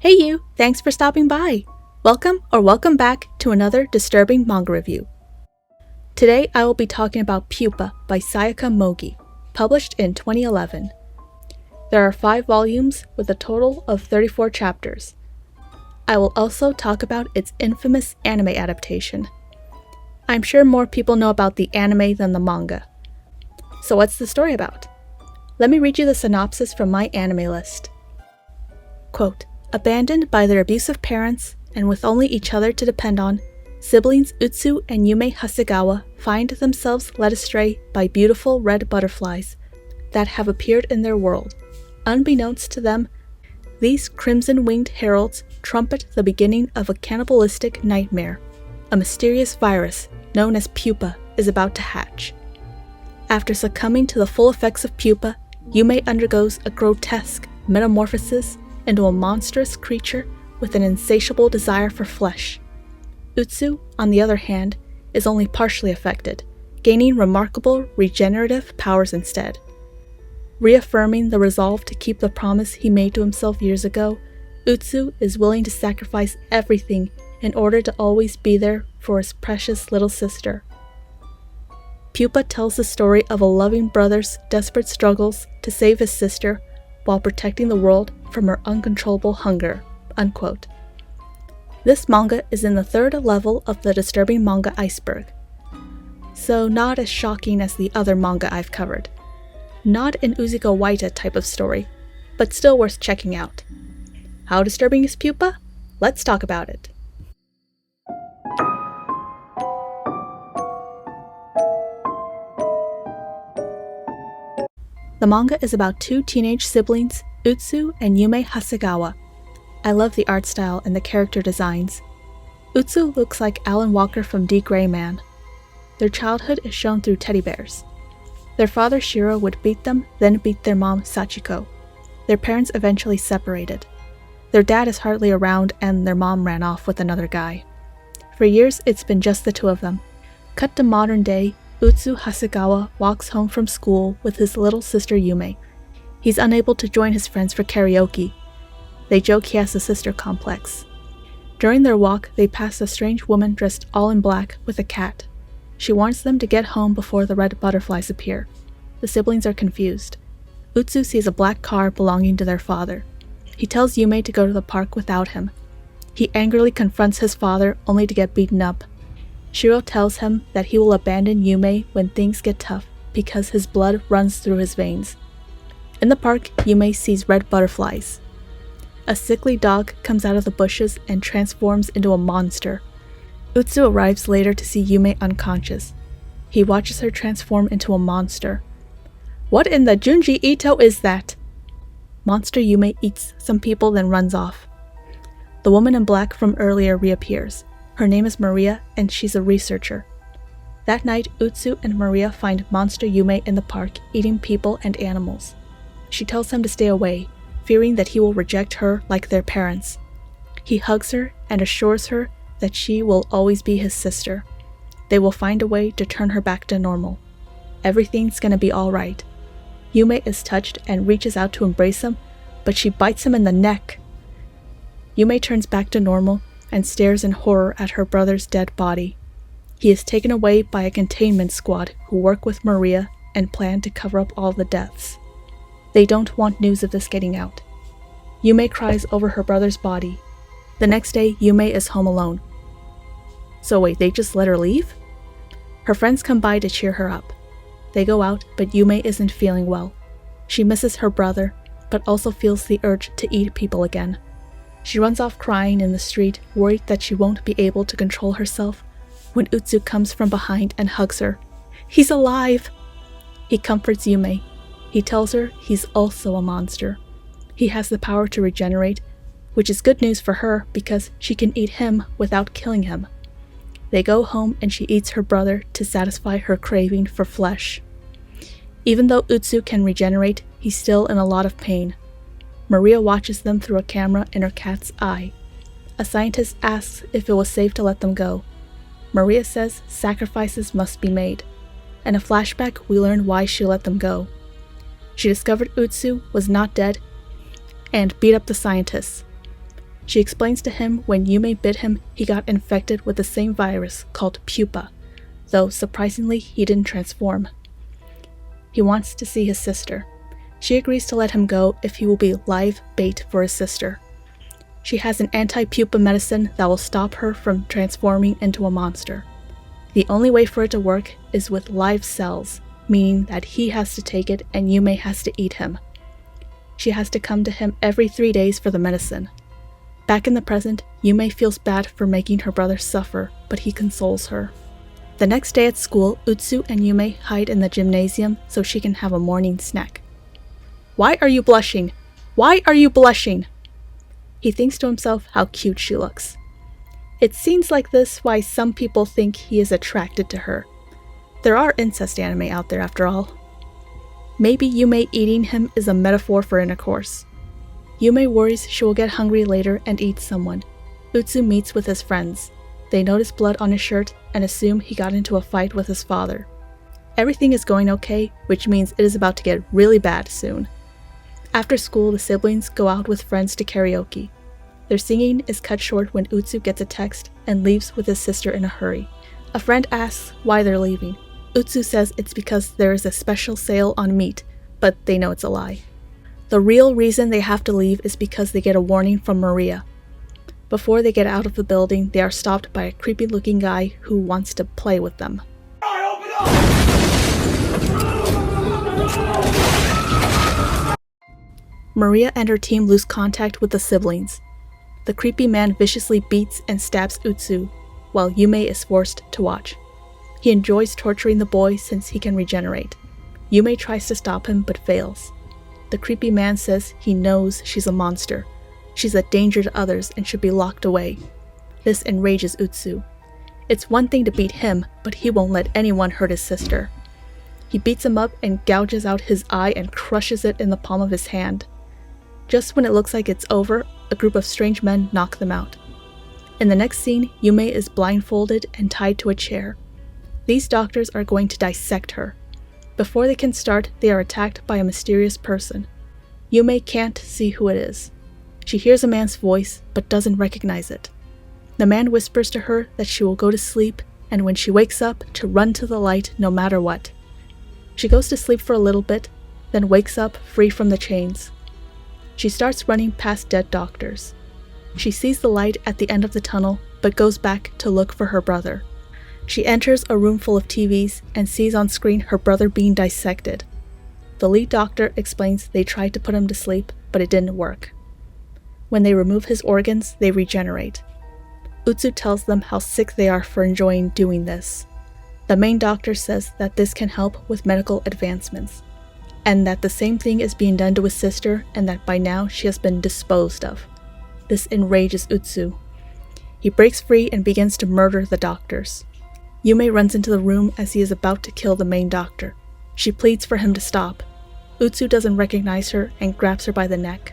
Hey you, thanks for stopping by. Welcome back to another disturbing manga review. Today I will be talking about Pupa by Sayaka Mogi, published in 2011. There are 5 volumes with a total of 34 chapters. I will also talk about its infamous anime adaptation. I'm sure more people know about the anime than the manga. So what's the story about? Let me read you the synopsis from myanimelist. Quote, abandoned by their abusive parents and with only each other to depend on, siblings Utsutsu and Yume Hasegawa find themselves led astray by beautiful red butterflies that have appeared in their world. Unbeknownst to them, these crimson-winged heralds trumpet the beginning of a cannibalistic nightmare. A mysterious virus known as Pupa is about to hatch. After succumbing to the full effects of Pupa, Yume undergoes a grotesque metamorphosis into a monstrous creature with an insatiable desire for flesh. Utsutsu, on the other hand, is only partially affected, gaining remarkable regenerative powers instead. Reaffirming the resolve to keep the promise he made to himself years ago, Utsutsu is willing to sacrifice everything in order to always be there for his precious little sister. Pupa tells the story of a loving brother's desperate struggles to save his sister while protecting the world from her uncontrollable hunger." Unquote. This manga is in the 3rd level of the disturbing manga iceberg, so not as shocking as the other manga I've covered. Not an Uzuko Waita type of story, but still worth checking out. How disturbing is Pupa? Let's talk about it. The manga is about 2 teenage siblings, Utsutsu and Yume Hasegawa. I love the art style and the character designs. Utsutsu looks like Alan Walker from D. Gray Man. Their childhood is shown through teddy bears. Their father Shiro would beat them, then beat their mom Sachiko. Their parents eventually separated. Their dad is hardly around and their mom ran off with another guy. For years it's been just the 2 of them. Cut to modern day, Utsutsu Hasegawa walks home from school with his little sister Yume. He's unable to join his friends for karaoke. They joke he has a sister complex. During their walk, they pass a strange woman dressed all in black with a cat. She warns them to get home before the red butterflies appear. The siblings are confused. Utsutsu sees a black car belonging to their father. He tells Yume to go to the park without him. He angrily confronts his father only to get beaten up. Shiro tells him that he will abandon Yume when things get tough because his blood runs through his veins. In the park, Yume sees red butterflies. A sickly dog comes out of the bushes and transforms into a monster. Utsutsu arrives later to see Yume unconscious. He watches her transform into a monster. What in the Junji Ito is that? Monster Yume eats some people then runs off. The woman in black from earlier reappears. Her name is Maria, and she's a researcher. That night, Utsutsu and Maria find Monster Yume in the park, eating people and animals. She tells him to stay away, fearing that he will reject her like their parents. He hugs her and assures her that she will always be his sister. They will find a way to turn her back to normal. Everything's gonna be alright. Yume is touched and reaches out to embrace him, but she bites him in the neck. Yume turns back to normal and stares in horror at her brother's dead body. He is taken away by a containment squad who work with Maria and plan to cover up all the deaths. They don't want news of this getting out. Yume cries over her brother's body. The next day, Yume is home alone. So wait, they just let her leave? Her friends come by to cheer her up. They go out, but Yume isn't feeling well. She misses her brother, but also feels the urge to eat people again. She runs off crying in the street, worried that she won't be able to control herself, when Utsutsu comes from behind and hugs her. He's alive! He comforts Yume. He tells her he's also a monster. He has the power to regenerate, which is good news for her because she can eat him without killing him. They go home and she eats her brother to satisfy her craving for flesh. Even though Utsutsu can regenerate, he's still in a lot of pain. Maria watches them through a camera in her cat's eye. A scientist asks if it was safe to let them go. Maria says sacrifices must be made. In a flashback, we learn why she let them go. She discovered Utsutsu was not dead and beat up the scientists. She explains to him when Yume bit him, he got infected with the same virus called Pupa, though surprisingly he didn't transform. He wants to see his sister. She agrees to let him go if he will be live bait for his sister. She has an anti-pupa medicine that will stop her from transforming into a monster. The only way for it to work is with live cells, meaning that he has to take it and Yume has to eat him. She has to come to him every 3 days for the medicine. Back in the present, Yume feels bad for making her brother suffer, but he consoles her. The next day at school, Utsu and Yume hide in the gymnasium so she can have a morning snack. "Why are you blushing? Why are you blushing?" He thinks to himself how cute she looks. It seems like this why some people think he is attracted to her. There are incest anime out there after all. Maybe Yume eating him is a metaphor for intercourse. Yume worries she will get hungry later and eat someone. Utsu meets with his friends. They notice blood on his shirt and assume he got into a fight with his father. Everything is going okay, which means it is about to get really bad soon. After school, the siblings go out with friends to karaoke. Their singing is cut short when Utsu gets a text and leaves with his sister in a hurry. A friend asks why they're leaving. Utsu says it's because there is a special sale on meat, but they know it's a lie. The real reason they have to leave is because they get a warning from Maria. Before they get out of the building, they are stopped by a creepy-looking guy who wants to play with them. Maria and her team lose contact with the siblings. The creepy man viciously beats and stabs Utsu, while Yume is forced to watch. He enjoys torturing the boy since he can regenerate. Yume tries to stop him but fails. The creepy man says he knows she's a monster. She's a danger to others and should be locked away. This enrages Utsu. It's one thing to beat him, but he won't let anyone hurt his sister. He beats him up and gouges out his eye and crushes it in the palm of his hand. Just when it looks like it's over, a group of strange men knock them out. In the next scene, Yume is blindfolded and tied to a chair. These doctors are going to dissect her. Before they can start, they are attacked by a mysterious person. Yume can't see who it is. She hears a man's voice, but doesn't recognize it. The man whispers to her that she will go to sleep, and when she wakes up, to run to the light no matter what. She goes to sleep for a little bit, then wakes up free from the chains. She starts running past dead doctors. She sees the light at the end of the tunnel, but goes back to look for her brother. She enters a room full of TVs and sees on screen her brother being dissected. The lead doctor explains they tried to put him to sleep, but it didn't work. When they remove his organs, they regenerate. Utsu tells them how sick they are for enjoying doing this. The main doctor says that this can help with medical advancements, and that the same thing is being done to his sister and that by now she has been disposed of. This enrages Utsu. He breaks free and begins to murder the doctors. Yume runs into the room as he is about to kill the main doctor. She pleads for him to stop. Utsu doesn't recognize her and grabs her by the neck.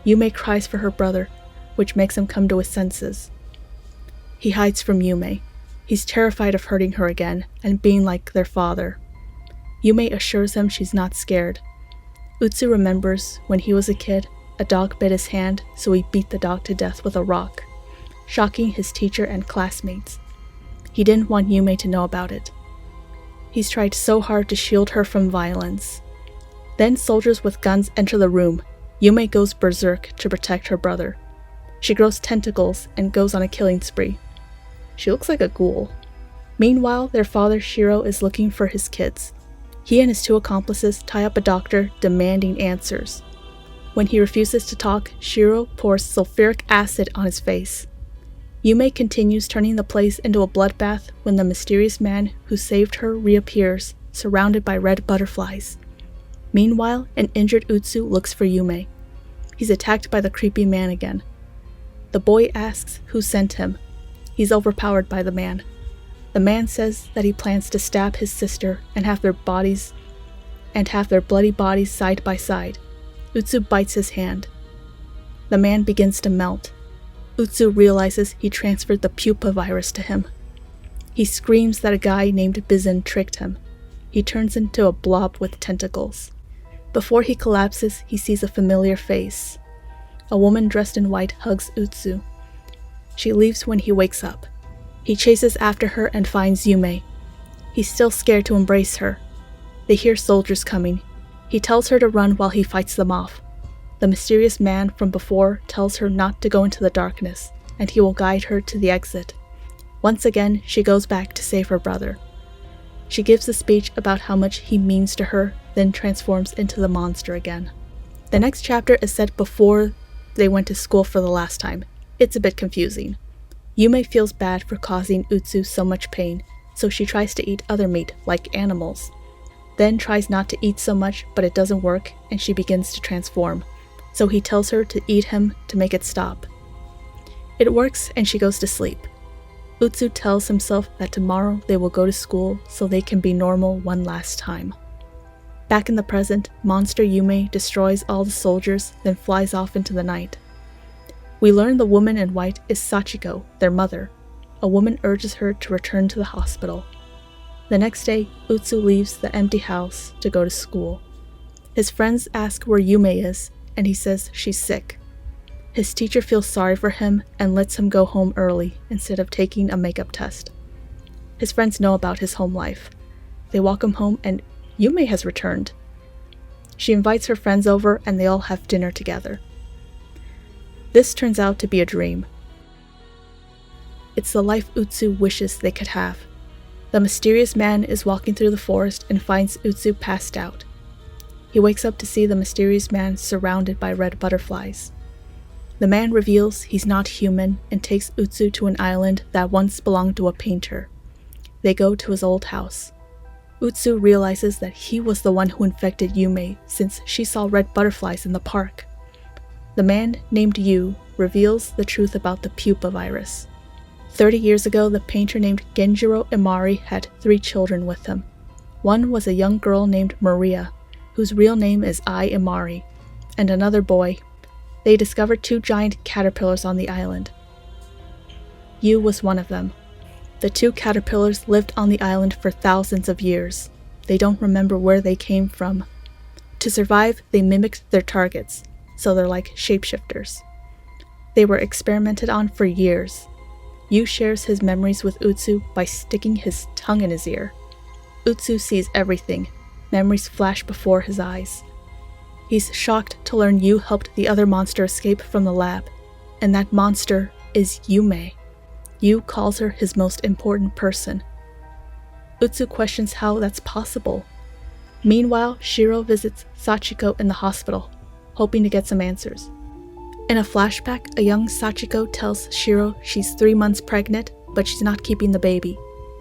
Yume cries for her brother, which makes him come to his senses. He hides from Yume. He's terrified of hurting her again and being like their father. Yume assures him she's not scared. Utsu remembers when he was a kid, a dog bit his hand, so he beat the dog to death with a rock, shocking his teacher and classmates. He didn't want Yume to know about it. He's tried so hard to shield her from violence. Then soldiers with guns enter the room. Yume goes berserk to protect her brother. She grows tentacles and goes on a killing spree. She looks like a ghoul. Meanwhile, their father Shiro is looking for his kids. He and his two accomplices tie up a doctor demanding answers. When he refuses to talk, Shiro pours sulfuric acid on his face. Yume continues turning the place into a bloodbath when the mysterious man who saved her reappears, surrounded by red butterflies. Meanwhile, an injured Utsu looks for Yume. He's attacked by the creepy man again. The boy asks who sent him. He's overpowered by the man. The man says that he plans to stab his sister and have their bloody bodies side by side. Utsu bites his hand. The man begins to melt. Utsu realizes he transferred the Pupa virus to him. He screams that a guy named Bizin tricked him. He turns into a blob with tentacles. Before he collapses, he sees a familiar face. A woman dressed in white hugs Utsu. She leaves when he wakes up. He chases after her and finds Yume. He's still scared to embrace her. They hear soldiers coming. He tells her to run while he fights them off. The mysterious man from before tells her not to go into the darkness, and he will guide her to the exit. Once again, she goes back to save her brother. She gives a speech about how much he means to her, then transforms into the monster again. The next chapter is set before they went to school for the last time. It's a bit confusing. Yume feels bad for causing Utsu so much pain, so she tries to eat other meat, like animals. Then tries not to eat so much, but it doesn't work, and she begins to transform. So he tells her to eat him to make it stop. It works, and she goes to sleep. Utsu tells himself that tomorrow they will go to school so they can be normal one last time. Back in the present, monster Yume destroys all the soldiers, then flies off into the night. We learn the woman in white is Sachiko, their mother. A woman urges her to return to the hospital. The next day, Utsu leaves the empty house to go to school. His friends ask where Yume is, and he says she's sick. His teacher feels sorry for him and lets him go home early instead of taking a makeup test. His friends know about his home life. They walk him home and Yume has returned. She invites her friends over and they all have dinner together. This turns out to be a dream. It's the life Utsu wishes they could have. The mysterious man is walking through the forest and finds Utsu passed out. He wakes up to see the mysterious man surrounded by red butterflies. The man reveals he's not human and takes Utsu to an island that once belonged to a painter. They go to his old house. Utsu realizes that he was the one who infected Yume since she saw red butterflies in the park. The man named Yu reveals the truth about the Pupa virus. 30 years ago, the painter named Genjiro Imari had 3 children with him. One was a young girl named Maria, whose real name is Ai Imari, and another boy. They discovered 2 giant caterpillars on the island. Yu was one of them. The 2 caterpillars lived on the island for thousands of years. They don't remember where they came from. To survive, they mimicked their targets, so they're like shapeshifters. They were experimented on for years. Yu shares his memories with Utsu by sticking his tongue in his ear. Utsu sees everything. Memories flash before his eyes. He's shocked to learn Yu helped the other monster escape from the lab, and that monster is Yume. Yu calls her his most important person. Utsu questions how that's possible. Meanwhile, Shiro visits Sachiko in the hospital, hoping to get some answers. In a flashback, a young Sachiko tells Shiro she's 3 months pregnant, but she's not keeping the baby.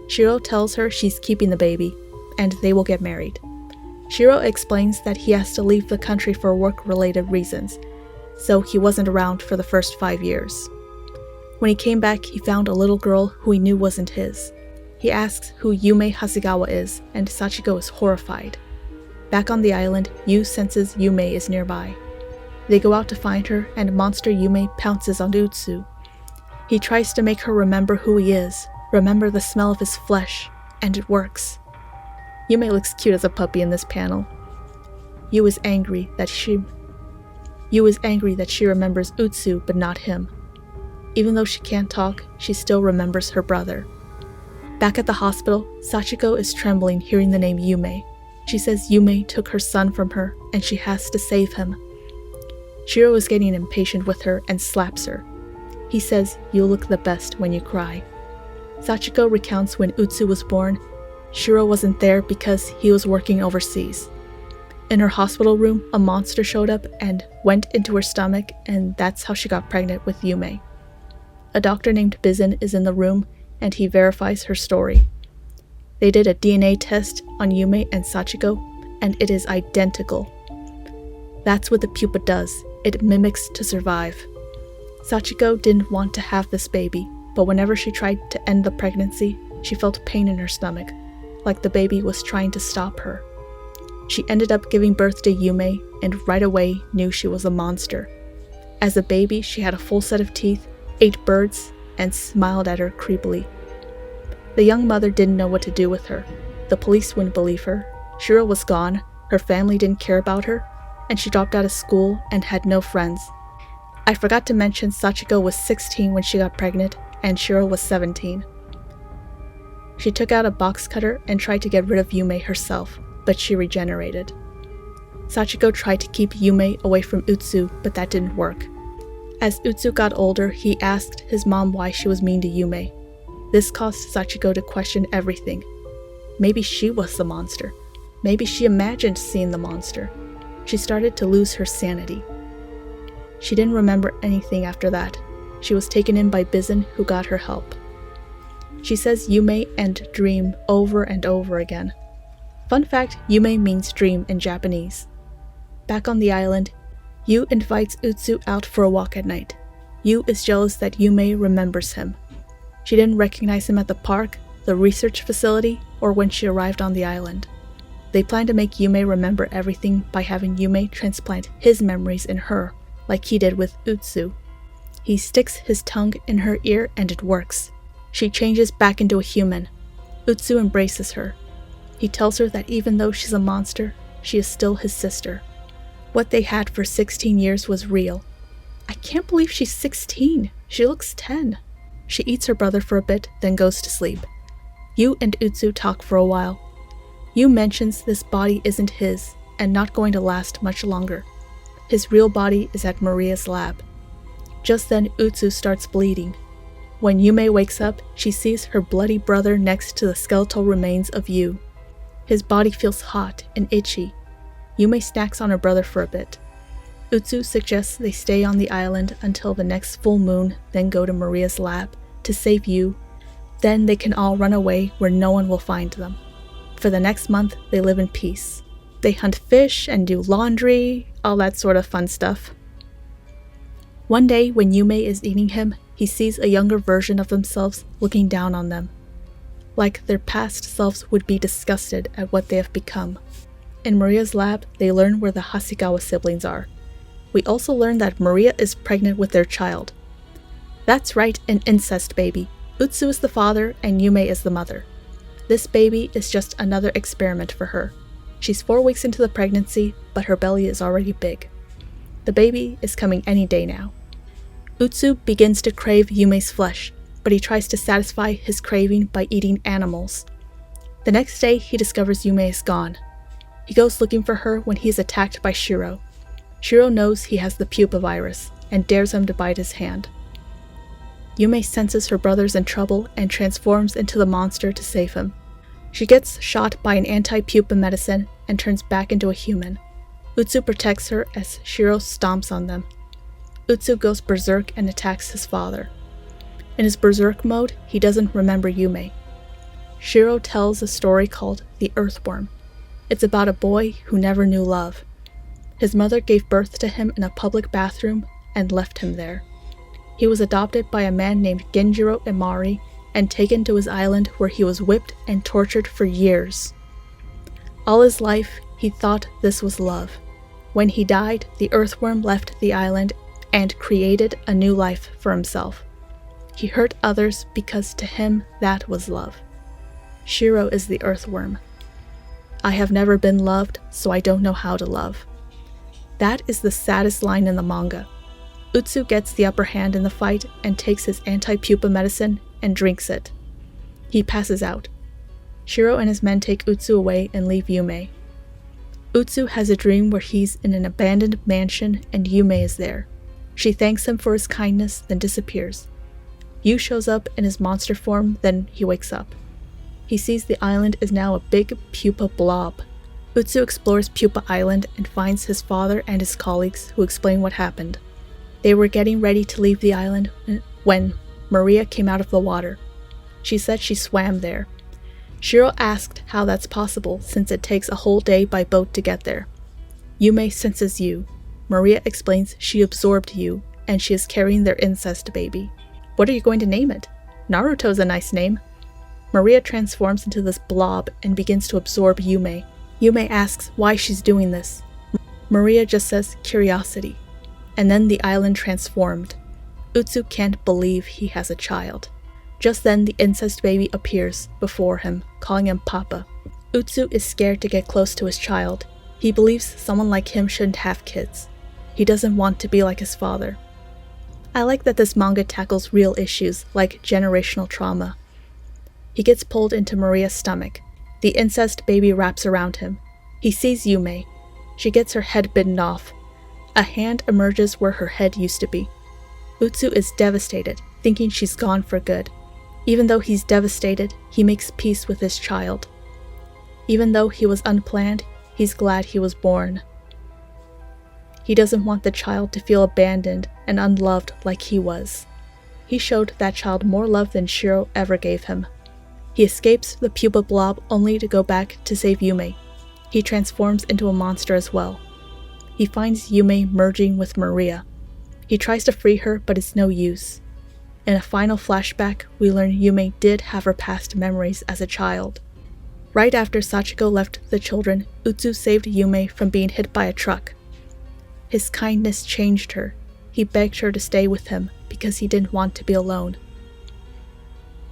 Shiro tells her she's keeping the baby, and they will get married. Shiro explains that he has to leave the country for work-related reasons, so he wasn't around for the first 5 years. When he came back, he found a little girl who he knew wasn't his. He asks who Yume Hasegawa is, and Sachiko is horrified. Back on the island, Yu senses Yume is nearby. They go out to find her, and monster Yume pounces on Utsu. He tries to make her remember who he is, remember the smell of his flesh, and it works. Yume looks cute as a puppy in this panel. Yu is angry that she remembers Utsu but not him. Even though she can't talk, she still remembers her brother. Back at the hospital, Sachiko is trembling hearing the name Yume. She says Yume took her son from her and she has to save him. Shiro is getting impatient with her and slaps her. He says, "You look the best when you cry." Sachiko recounts when Utsu was born, Shiro wasn't there because he was working overseas. In her hospital room, a monster showed up and went into her stomach, and that's how she got pregnant with Yume. A doctor named Bizin is in the room, and he verifies her story. They did a DNA test on Yume and Sachiko, and it is identical. That's what the pupa does. It mimics to survive. Sachiko didn't want to have this baby, but whenever she tried to end the pregnancy, she felt pain in her stomach, like the baby was trying to stop her. She ended up giving birth to Yume and right away knew she was a monster. As a baby, she had a full set of teeth, ate birds, and smiled at her creepily. The young mother didn't know what to do with her. The police wouldn't believe her. Shiro was gone, her family didn't care about her, and she dropped out of school and had no friends. I forgot to mention Sachiko was 16 when she got pregnant, and Shiro was 17. She took out a box cutter and tried to get rid of Yume herself, but she regenerated. Sachiko tried to keep Yume away from Utsu, but that didn't work. As Utsu got older, he asked his mom why she was mean to Yume. This caused Sachiko to question everything. Maybe she was the monster. Maybe she imagined seeing the monster. She started to lose her sanity. She didn't remember anything after that. She was taken in by Bizun, who got her help. She says Yume and dream over and over again. Fun fact, Yume means dream in Japanese. Back on the island, Yu invites Utsu out for a walk at night. Yu is jealous that Yume remembers him. She didn't recognize him at the park, the research facility, or when she arrived on the island. They plan to make Yume remember everything by having Yume transplant his memories in her, like he did with Utsu. He sticks his tongue in her ear and it works. She changes back into a human. Utsu embraces her. He tells her that even though she's a monster, she is still his sister. What they had for 16 years was real. I can't believe she's 16. She looks 10. She eats her brother for a bit, then goes to sleep. Yu and Utsu talk for a while. Yu mentions this body isn't his, and not going to last much longer. His real body is at Maria's lab. Just then, Utsu starts bleeding. When Yume wakes up, she sees her bloody brother next to the skeletal remains of Yu. His body feels hot and itchy. Yume snacks on her brother for a bit. Utsu suggests they stay on the island until the next full moon, then go to Maria's lab to save Yu. Then they can all run away where no one will find them. For the next month, they live in peace. They hunt fish and do laundry, all that sort of fun stuff. One day, when Yume is eating him, he sees a younger version of themselves looking down on them. Like their past selves would be disgusted at what they have become. In Maria's lab, they learn where the Hasegawa siblings are. We also learn that Maria is pregnant with their child. That's right, an incest baby. Utsu is the father and Yume is the mother. This baby is just another experiment for her. She's 4 weeks into the pregnancy, but her belly is already big. The baby is coming any day now. Utsu begins to crave Yume's flesh, but he tries to satisfy his craving by eating animals. The next day, he discovers Yume is gone. He goes looking for her when he is attacked by Shiro. Shiro knows he has the Pupa virus and dares him to bite his hand. Yume senses her brother's in trouble and transforms into the monster to save him. She gets shot by an anti-Pupa medicine and turns back into a human. Utsu protects her as Shiro stomps on them. Utsu goes berserk and attacks his father. In his berserk mode, he doesn't remember Yume. Shiro tells a story called The Earthworm. It's about a boy who never knew love. His mother gave birth to him in a public bathroom and left him there. He was adopted by a man named Genjiro Imari and taken to his island where he was whipped and tortured for years. All his life, he thought this was love. When he died, the earthworm left the island and created a new life for himself. He hurt others because to him that was love. Shiro is the earthworm. I have never been loved, so I don't know how to love. That is the saddest line in the manga. Utsu gets the upper hand in the fight and takes his anti-Pupa medicine and drinks it. He passes out. Shiro and his men take Utsu away and leave Yume. Utsu has a dream where he's in an abandoned mansion and Yume is there. She thanks him for his kindness, then disappears. Yu shows up in his monster form, then he wakes up. He sees the island is now a big Pupa blob. Utsu explores Pupa Island and finds his father and his colleagues who explain what happened. They were getting ready to leave the island when Maria came out of the water. She said she swam there. Shiro asked how that's possible since it takes a whole day by boat to get there. Yume senses Yu. Maria explains she absorbed Yu and she is carrying their incest baby. What are you going to name it? Naruto's a nice name. Maria transforms into this blob and begins to absorb Yume. Yume asks why she's doing this. Maria just says curiosity. And then the island transformed. Utsu can't believe he has a child. Just then the incest baby appears before him, calling him Papa. Utsu is scared to get close to his child. He believes someone like him shouldn't have kids. He doesn't want to be like his father. I like that this manga tackles real issues like generational trauma. He gets pulled into Maria's stomach. The incest baby wraps around him. He sees Yume. She gets her head bitten off. A hand emerges where her head used to be. Utsu is devastated, thinking she's gone for good. Even though he's devastated, he makes peace with his child. Even though he was unplanned, he's glad he was born. He doesn't want the child to feel abandoned and unloved like he was. He showed that child more love than Shiro ever gave him. He escapes the Pupa blob only to go back to save Yume. He transforms into a monster as well. He finds Yume merging with Maria. He tries to free her, but it's no use. In a final flashback, we learn Yume did have her past memories as a child. Right after Sachiko left the children, Utsu saved Yume from being hit by a truck. His kindness changed her. He begged her to stay with him because he didn't want to be alone.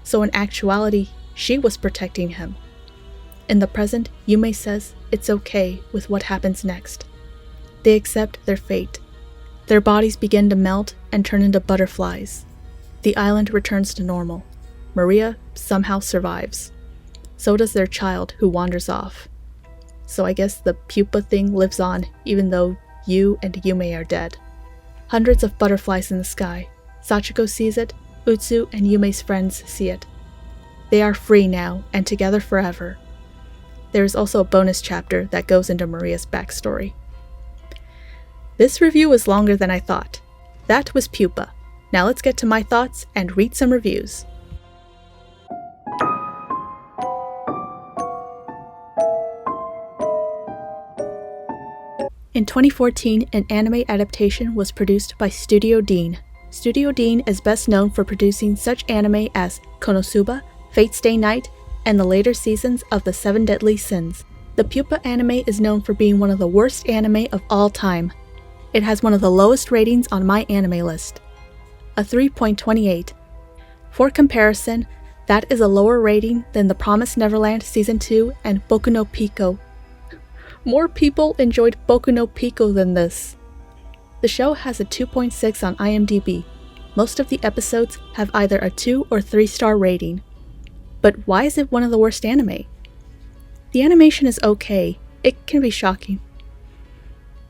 So in actuality, she was protecting him. In the present, Yume says it's okay with what happens next. They accept their fate. Their bodies begin to melt and turn into butterflies. The island returns to normal. Maria somehow survives. So does their child, who wanders off. So I guess the Pupa thing lives on, even though Yu and Yume are dead. Hundreds of butterflies in the sky. Sachiko sees it, Utsu and Yume's friends see it. They are free now, and together forever. There is also a bonus chapter that goes into Maria's backstory. This review was longer than I thought. That was Pupa. Now let's get to my thoughts and read some reviews. In 2014, an anime adaptation was produced by Studio Dean. Studio Dean is best known for producing such anime as Konosuba, Fate's Day Night, and the later seasons of The Seven Deadly Sins. The Pupa anime is known for being one of the worst anime of all time. It has one of the lowest ratings on myanimelist, a 3.28. For comparison, that is a lower rating than The Promised Neverland Season 2 and Boku no Pico. More people enjoyed Boku no Pico than this. The show has a 2.6 on IMDb. Most of the episodes have either a 2 or 3-star rating. But why is it one of the worst anime? The animation is okay. It can be shocking.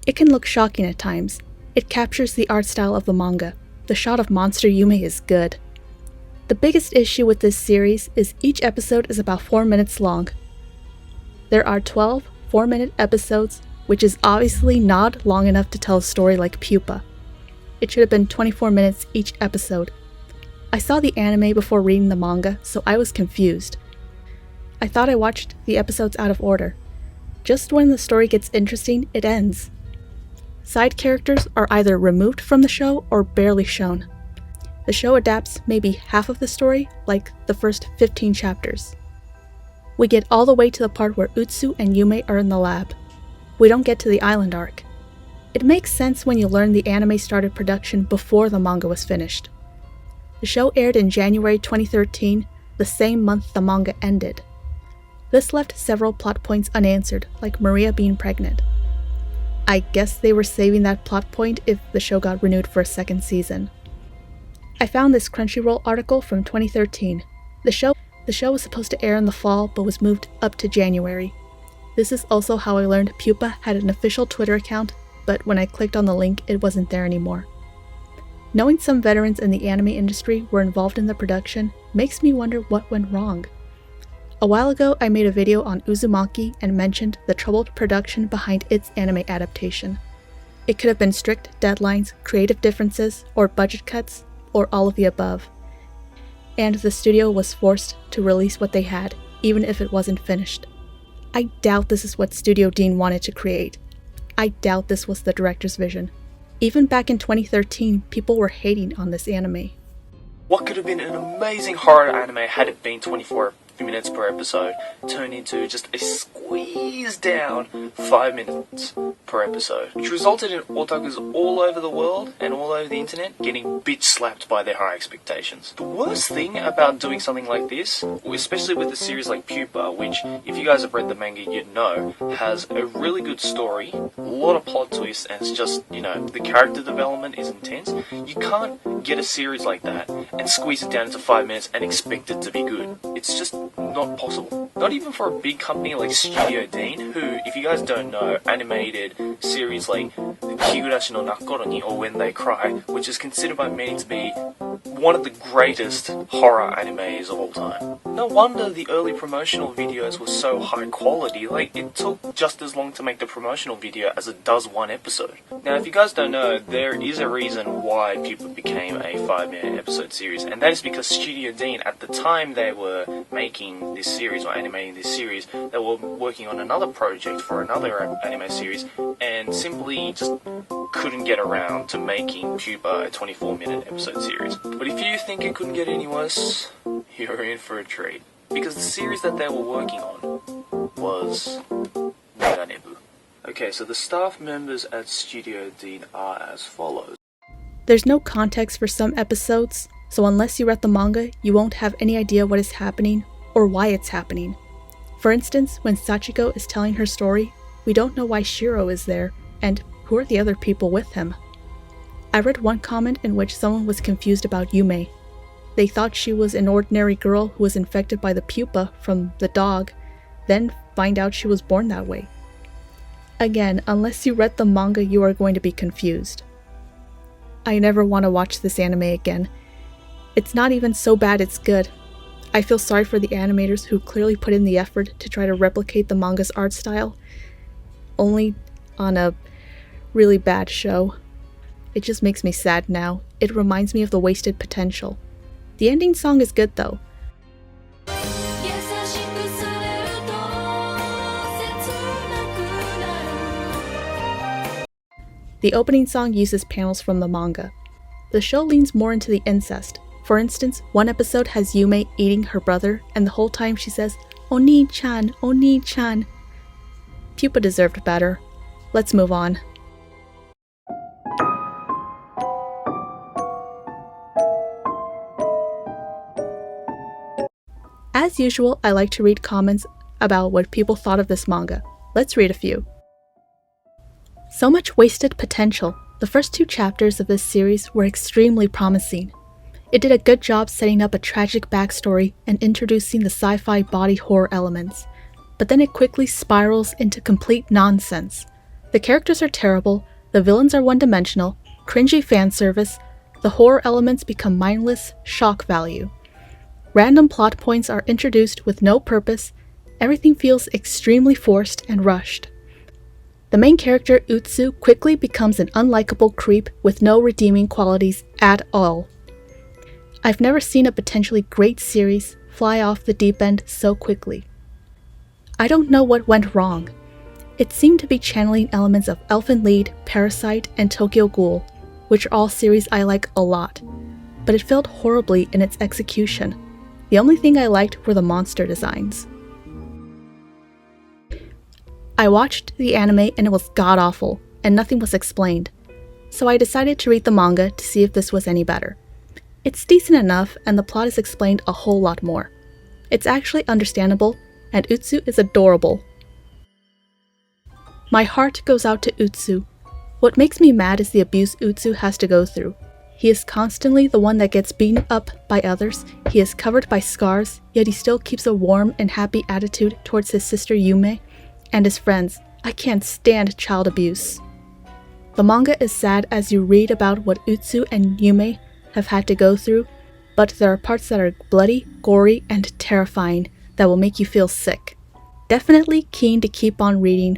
It can look shocking at times. It captures the art style of the manga. The shot of Monster Yume is good. The biggest issue with this series is each episode is about 4 minutes long. There are 12 4-minute episodes, which is obviously not long enough to tell a story like Pupa. It should have been 24 minutes each episode. I saw the anime before reading the manga, so I was confused. I thought I watched the episodes out of order. Just when the story gets interesting, it ends. Side characters are either removed from the show or barely shown. The show adapts maybe half of the story, like the first 15 chapters. We get all the way to the part where Utsu and Yume are in the lab. We don't get to the island arc. It makes sense when you learn the anime started production before the manga was finished. The show aired in January 2013, the same month the manga ended. This left several plot points unanswered, like Maria being pregnant. I guess they were saving that plot point if the show got renewed for a second season. I found this Crunchyroll article from 2013. The show was supposed to air in the fall, but was moved up to January. This is also how I learned Pupa had an official Twitter account, but when I clicked on the link, it wasn't there anymore. Knowing some veterans in the anime industry were involved in the production makes me wonder what went wrong. A while ago, I made a video on Uzumaki and mentioned the troubled production behind its anime adaptation. It could have been strict deadlines, creative differences, or budget cuts, or all of the above. And the studio was forced to release what they had, even if it wasn't finished. I doubt this is what Studio Dean wanted to create. I doubt this was the director's vision. Even back in 2013, people were hating on this anime. What could have been an amazing horror anime had it been 24 minutes per episode turned into just a squeezed down 5 minutes per episode, which resulted in otakus all over the world and all over the internet getting bitch slapped by their high expectations. The worst thing about doing something like this, especially with a series like Pupa, which if you guys have read the manga you'd know has a really good story, a lot of plot twists, and it's just, the character development is intense, you can't get a series like that and squeeze it down into 5 minutes and expect it to be good. It's just not possible. Not even for a big company like Studio Dean, who, if you guys don't know, animated series like Higurashi no Nakoroni or When They Cry, which is considered by many to be one of the greatest horror animes of all time. No wonder the early promotional videos were so high quality, like it took just as long to make the promotional video as it does one episode. Now if you guys don't know, there is a reason why Pupa became a 5-minute episode series, and that is because Studio Dean, at the time they were making this series or animating this series, they were working on another project for another anime series, and simply just couldn't get around to making Pupa a 24-minute episode series. But if you think it couldn't get any worse, you're in for a treat. Because the series that they were working on was Manga. Okay, so the staff members at Studio Dean are as follows. There's no context for some episodes, so unless you read the manga, you won't have any idea what is happening or why it's happening. For instance, when Sachiko is telling her story, we don't know why Shiro is there, and who are the other people with him. I read one comment in which someone was confused about Yume. They thought she was an ordinary girl who was infected by the pupa from the dog, then find out she was born that way. Again, unless you read the manga, you are going to be confused. I never want to watch this anime again. It's not even so bad it's good. I feel sorry for the animators who clearly put in the effort to try to replicate the manga's art style, only on a really bad show. It just makes me sad now. It reminds me of the wasted potential. The ending song is good though. The opening song uses panels from the manga. The show leans more into the incest. For instance, one episode has Yume eating her brother, and the whole time she says, "Oni-chan, Oni-chan." Pupa deserved better. Let's move on. As usual, I like to read comments about what people thought of this manga. Let's read a few. So much wasted potential. The first 2 chapters of this series were extremely promising. It did a good job setting up a tragic backstory and introducing the sci-fi body horror elements, but then it quickly spirals into complete nonsense. The characters are terrible, the villains are one-dimensional, cringy fan service, the horror elements become mindless shock value. Random plot points are introduced with no purpose, everything feels extremely forced and rushed. The main character, Utsu, quickly becomes an unlikable creep with no redeeming qualities at all. I've never seen a potentially great series fly off the deep end so quickly. I don't know what went wrong. It seemed to be channeling elements of Elfen Lied, Parasite, and Tokyo Ghoul, which are all series I like a lot, but it failed horribly in its execution. The only thing I liked were the monster designs. I watched the anime and it was god-awful, and nothing was explained, so I decided to read the manga to see if this was any better. It's decent enough, and the plot is explained a whole lot more. It's actually understandable, and Utsu is adorable. My heart goes out to Utsu. What makes me mad is the abuse Utsu has to go through. He is constantly the one that gets beaten up by others, he is covered by scars, yet he still keeps a warm and happy attitude towards his sister Yume and his friends. I can't stand child abuse. The manga is sad as you read about what Utsu and Yume have had to go through, but there are parts that are bloody, gory, and terrifying that will make you feel sick. Definitely keen to keep on reading,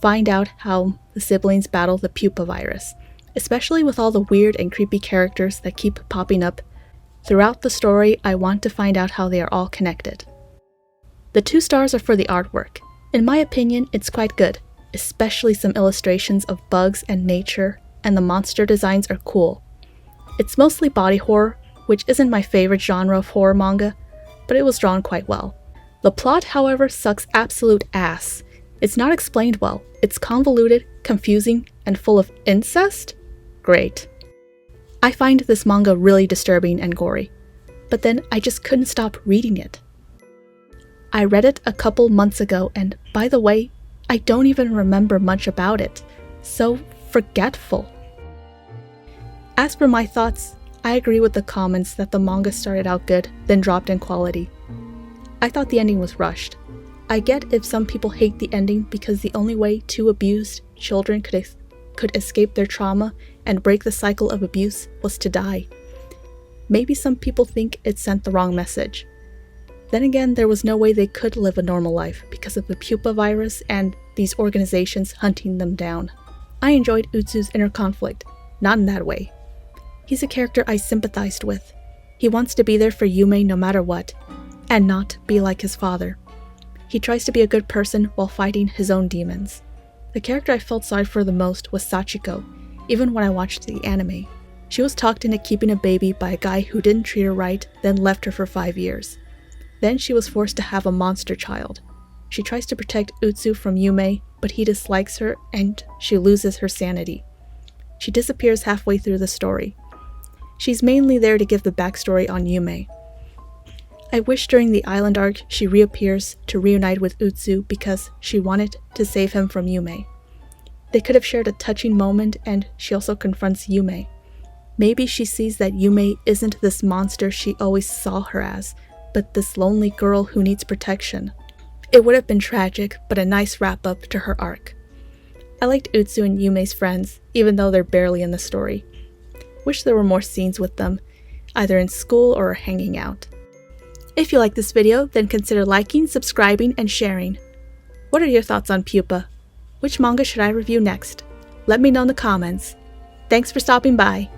find out how the siblings battle the Pupa virus, especially with all the weird and creepy characters that keep popping up. Throughout the story, I want to find out how they are all connected. The 2 stars are for the artwork. In my opinion, it's quite good, especially some illustrations of bugs and nature, and the monster designs are cool. It's mostly body horror, which isn't my favorite genre of horror manga, but it was drawn quite well. The plot, however, sucks absolute ass. It's not explained well, it's convoluted, confusing, and full of incest? Great. I find this manga really disturbing and gory, but then I just couldn't stop reading it. I read it a couple months ago, and by the way, I don't even remember much about it. So forgetful. As for my thoughts, I agree with the comments that the manga started out good, then dropped in quality. I thought the ending was rushed. I get if some people hate the ending because the only way two abused children could escape their trauma and break the cycle of abuse was to die. Maybe some people think it sent the wrong message. Then again, there was no way they could live a normal life because of the Pupa virus and these organizations hunting them down. I enjoyed Utsu's inner conflict, not in that way. He's a character I sympathized with. He wants to be there for Yume no matter what, and not be like his father. He tries to be a good person while fighting his own demons. The character I felt sorry for the most was Sachiko, even when I watched the anime. She was talked into keeping a baby by a guy who didn't treat her right, then left her for 5 years. Then she was forced to have a monster child. She tries to protect Utsu from Yume, but he dislikes her and she loses her sanity. She disappears halfway through the story. She's mainly there to give the backstory on Yume. I wish during the island arc she reappears to reunite with Utsu because she wanted to save him from Yume. They could have shared a touching moment and she also confronts Yume. Maybe she sees that Yume isn't this monster she always saw her as, but this lonely girl who needs protection. It would have been tragic, but a nice wrap-up to her arc. I liked Utsu and Yume's friends, even though they're barely in the story. Wish there were more scenes with them, either in school or hanging out. If you like this video, then consider liking, subscribing, and sharing. What are your thoughts on Pupa? Which manga should I review next? Let me know in the comments. Thanks for stopping by.